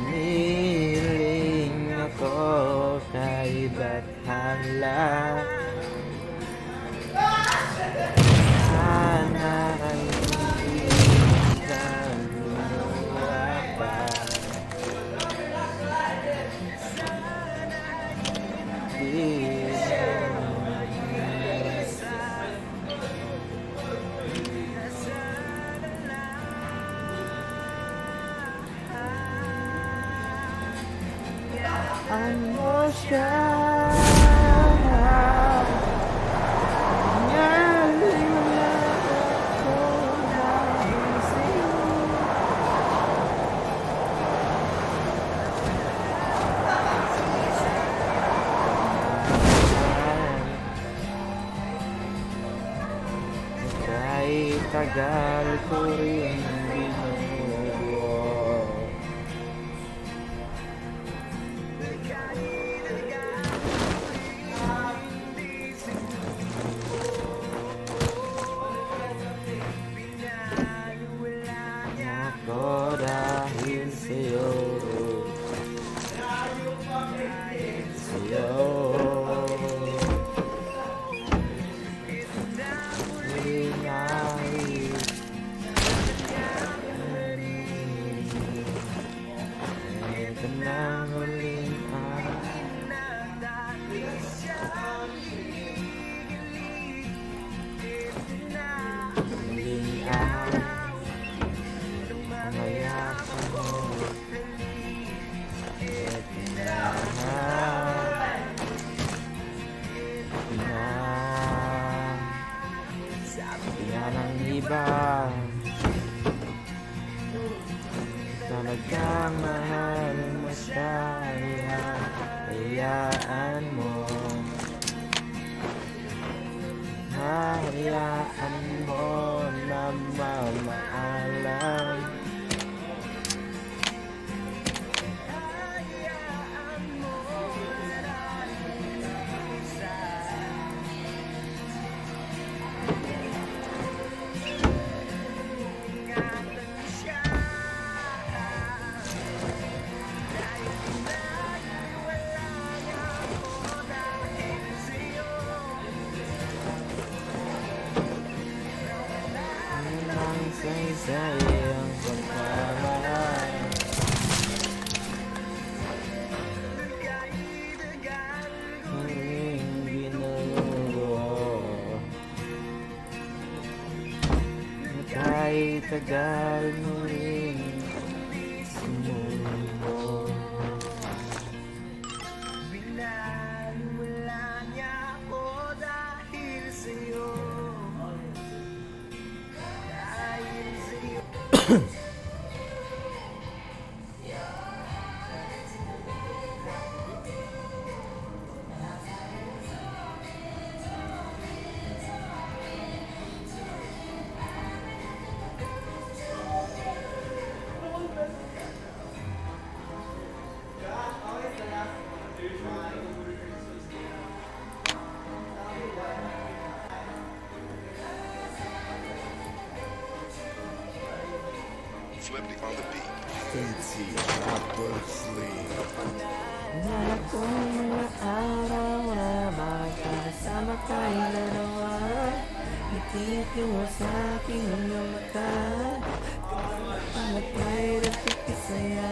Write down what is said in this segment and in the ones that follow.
Umiling ako kay Bathala. Sana ay hindi ka gumawa pa. Di ano siya? Nangyari na ako nagising. Kahit tagal ko rin binubuo. Ako dahil sa'yo. Sa'yo. Ingay. Ito na huling mayapan mo. Ito na. Yan ang iba. Talagang mahal mo siya. Hayaan mo. Hayaan mo na mamaalam. Say ang pagmamahal. Huling binuo. Kahit tagal mo rin sumubo. Binaliwala niya ako dahil sa'yo. Flipped on the beat. Fancy upper sleeve. Wala kong mga araw na magkasama tayong dalawa. Nagtitiwa sa aking iyong mata. Pangat tayo nagkikisaya.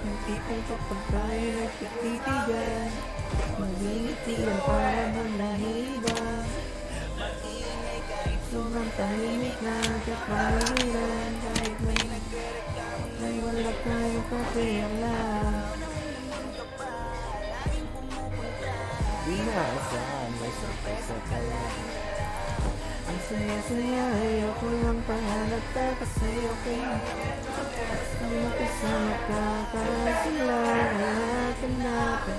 Ang tipong kapag tayo nagkikitigan, magingitian para malahiba. Maingay kahit sobrang tahimik na nagkakalilan. Kahit may wala tayong pakialam. Di naasahan may surpresa tayo. Ang saya-saya ayoko lang pahalata kasi okay. Ang makasama ka para sila ay natin.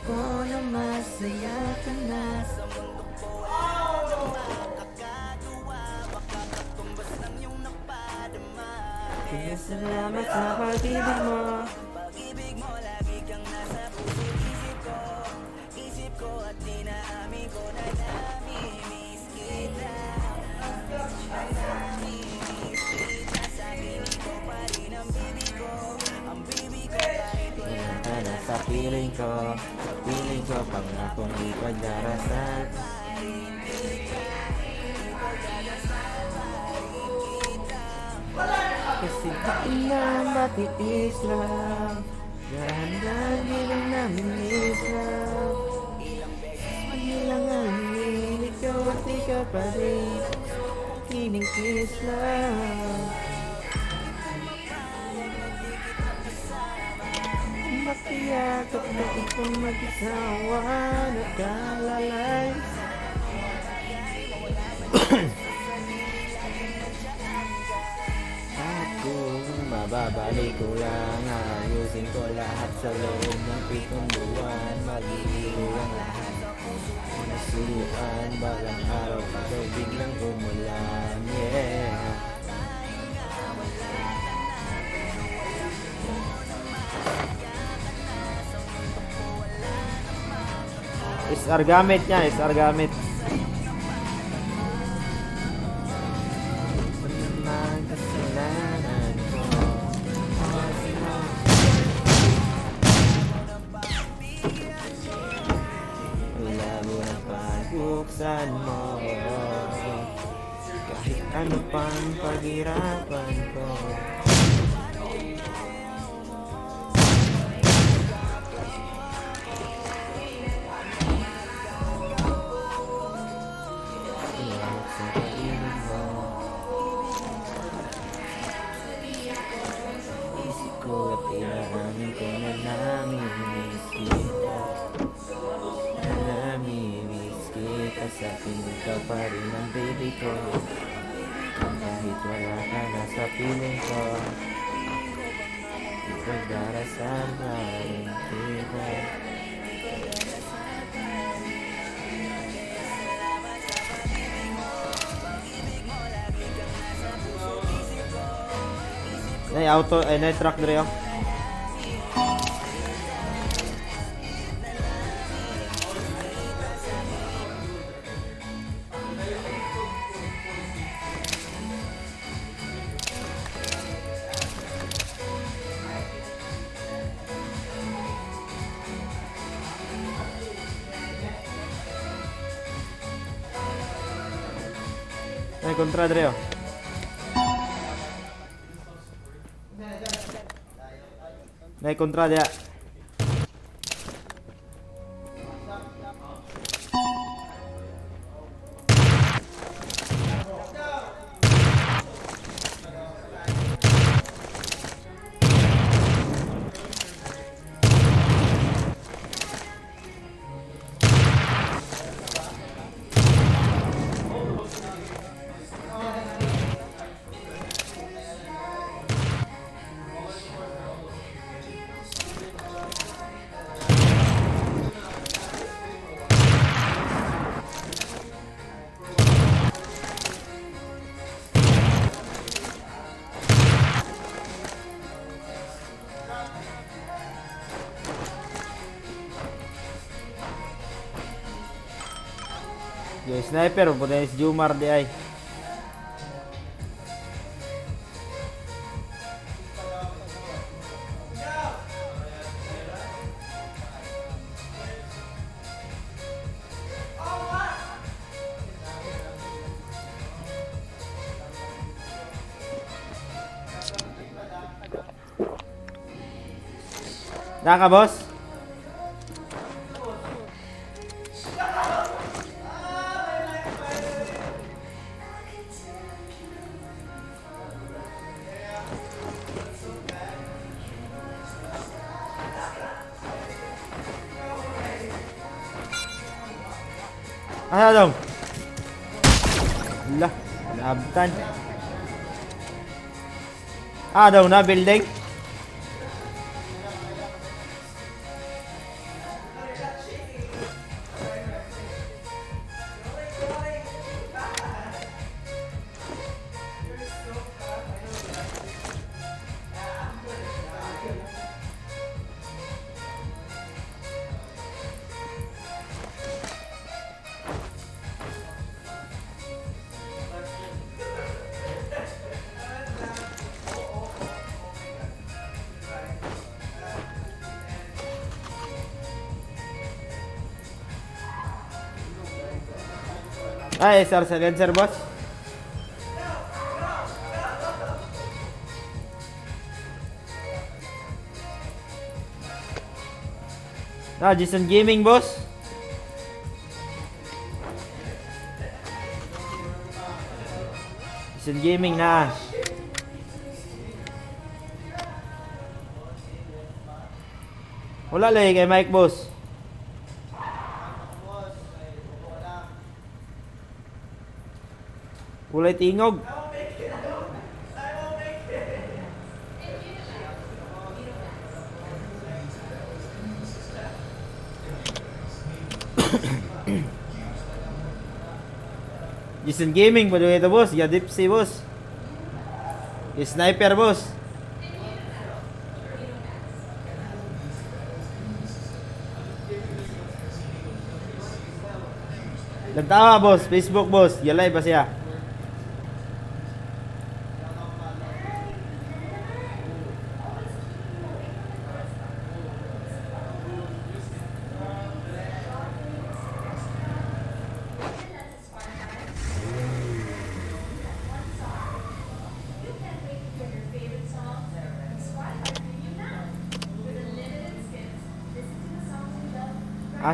Ko na masaya ka na sa mundo ko. Makakagawa, makakatumbas ng iyong napadama. Kaya salamat sa pag-ibig mo. Pag-ibig mo lagi kang nasa puso-isip ko at dinaamin ko na namimiss kita. Namimiss kita, sa piling ko pa rin ang bibig ko. Ang sa piling ko. Piling ko pangakong ipagdarasal. Kasi di na matiis lang. Dahan-dahan bilang namin isang. Kailangan ikaw at ikaw pa rin. Kinikis lang. Makiyakap na ikaw mag-isawa. Nagkalalay. At kung mababalik ko lang, ayusin ko lahat sa loob ng 7 buwan. Maliliw ang lahat. Nasiluan, balang araw pa daw biglang umulan. Yeah. SR gamit niya, SR gamit. Ano naman kasalanan ko? Labo na pagbuksan mo. Kahit ano pang paghirapan ko. Inaamin ko na namimiss kita. Namimiss kita. Sa piling ka pa rin ang baby ko. Kahit wala ka na sa piling ko, ipagdarasal pa rin kita. Nay auto, ay nay truck dire oh. Nay kontra dire oh. Nay kontra dia. Yo sniper po na si Jumar di ay. Naka boss? Ano daw? Lah, nabtan. Daw na building. Ay, SR silencer, boss. Jason Gaming, boss. Jason Gaming na. Wala lang kay Mike, boss. Kulay tingog. Jason Gaming, pa ito, boss. Yadipsi, boss. Sniper, boss. Nagtawa, boss. Facebook, boss. Yalay ba siya?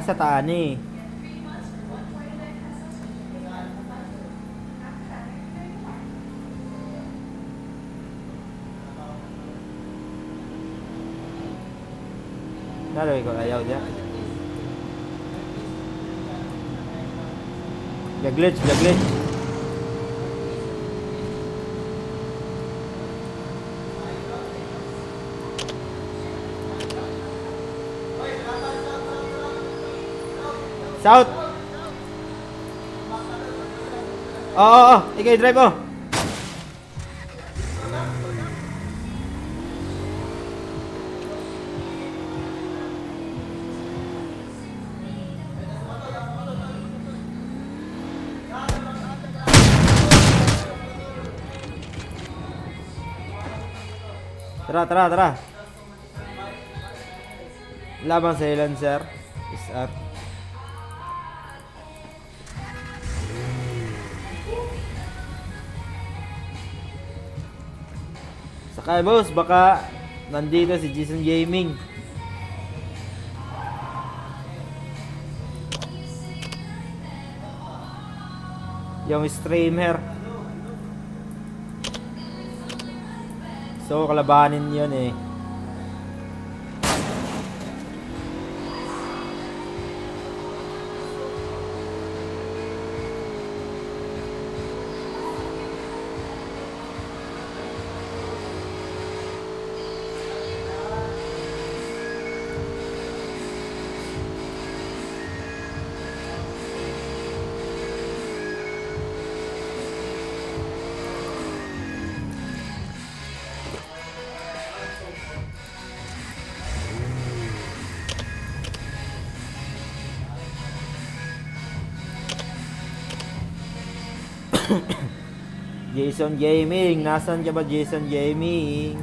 Sa tani. Naloy ko ayaw dia. Glitch. South. Oo. Ikaw drive mo. Tara. Labang sa ilan, sir. Is up. Sakay, boss, baka nandito si Jason Gaming. Yung streamer. So, kalabanin yun eh. Jason Gaming, nasan ka ba, Jason Gaming?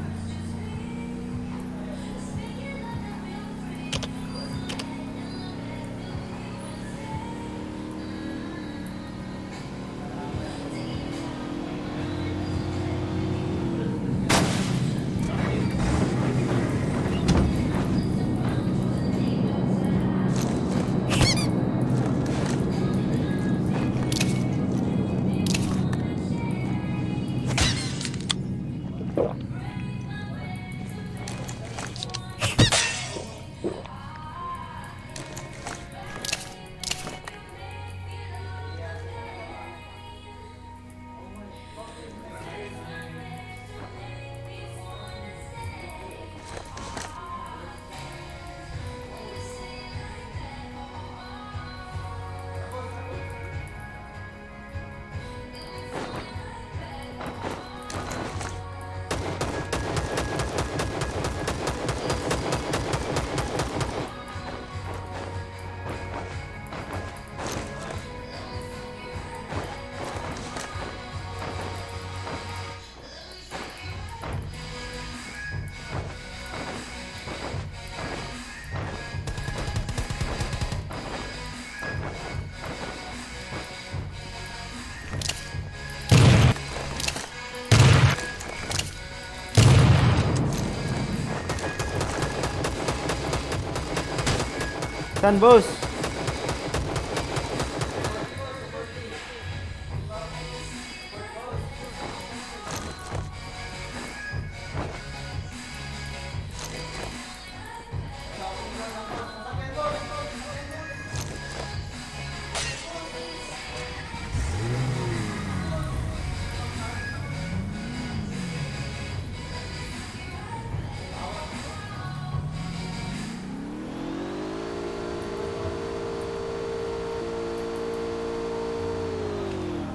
Saan, boss?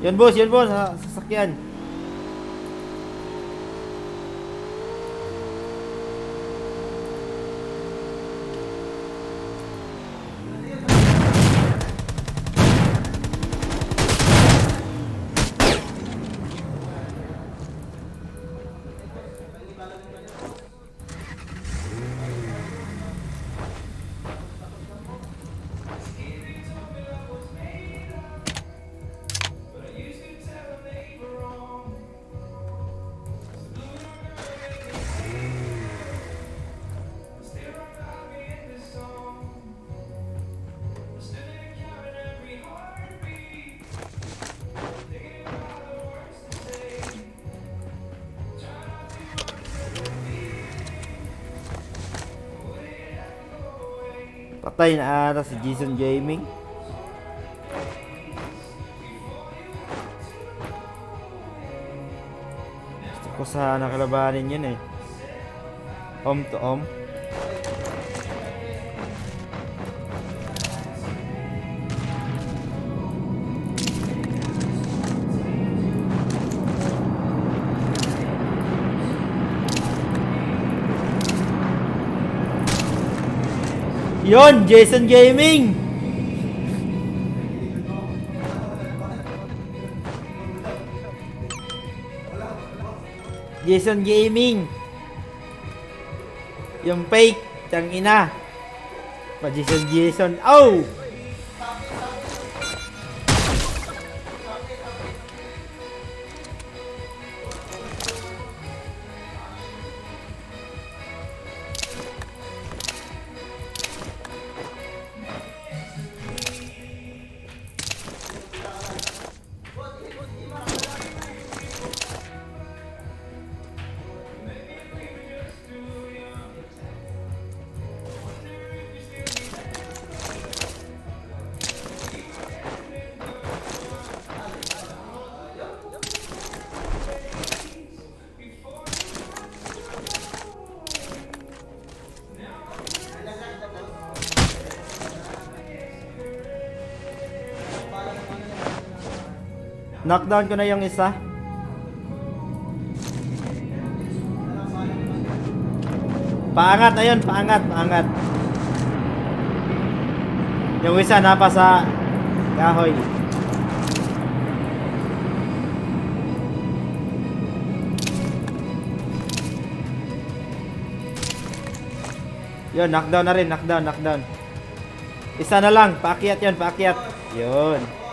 Yun boss, sa sasakyan. Patay na ata si Jason Gaming. Gusto ko sana kalabanin yun eh. Home to home. Yon, Jason Gaming. Jason Gaming. Yung fake, tang ina. Pa Jason. Oh! Knockdown ko na yung isa. Paangat, ayun, paangat. Yung isa napa sa kahoy. Yun, knockdown na rin, knockdown. Isa na lang, paakyat yun, paakyat. Yun.